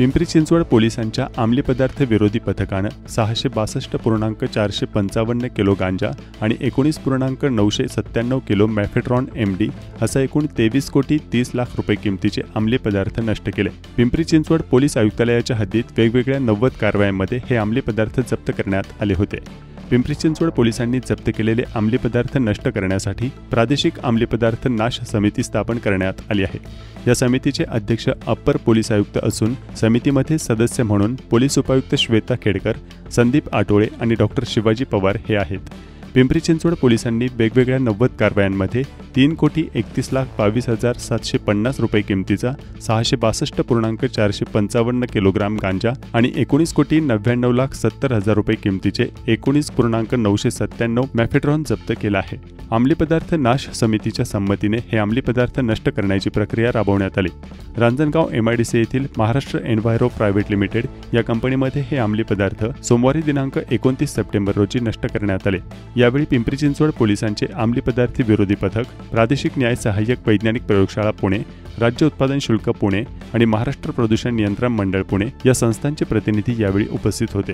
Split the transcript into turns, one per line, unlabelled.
पिंपरी चिंचवड पोलिसांच्या अंमली पदार्थ विरोधी पथकानं 662.455 किलो गांजा आणि 19.997 किलो मॅफेड्रॉन MD असा एकूण 23,30,00,000 रुपये किमतीचे अंमली पदार्थ नष्ट केले। पिंपरी चिंचवड पोलीस आयुक्तालयाच्या हद्दीत वेगवेगळ्या 90 कारवायांमध्ये हे अंमली पदार्थ जप्त करण्यात आले होते। पिंपरी चिंचवड पोलिसांनी जप्त केलेले अंमली पदार्थ नष्ट करण्यासाठी प्रादेशिक अंमली पदार्थ नाश समिती स्थापन करण्यात आली आहे। या समितीचे अध्यक्ष अप्पर पोलीस आयुक्त असून समितीमध्ये सदस्य म्हणून पोलीस उपायुक्त श्वेता खेडकर, संदीप आटोळे आणि डॉक्टर शिवाजी पवार हे आहेत। पिंपरी चिंचवड पोलिसांनी वेगवेगळ्या 90 कारवायांमध्ये 3,31,22,750 रुपये किमतीचा 662.455 किलोग्राम गांजा आणि 19,99,70,000 रुपये किमतीचे 19.997 मॅफेड्रॉन जप्त केला आहे। अंमली पदार्थ नाश समितीच्या संमतीने हे अंमली पदार्थ नष्ट करण्याची प्रक्रिया राबवण्यात आली। रांजणगाव MIDC येथील महाराष्ट्र एन्व्हायरो प्रायव्हेट लिमिटेड या कंपनीमध्ये हे अंमली पदार्थ सोमवारी दिनांक 29 सप्टेंबर रोजी नष्ट करण्यात आले। यावेळी पिंपरी चिंचवड पोलिसांचे अंमली पदार्थ विरोधी पथक, प्रादेशिक न्याय सहाय्यक वैज्ञानिक प्रयोगशाळा पुणे, राज्य उत्पादन शुल्क पुणे आणि महाराष्ट्र प्रदूषण नियंत्रण मंडळ पुणे या संस्थांचे प्रतिनिधी यावेळी उपस्थित होते।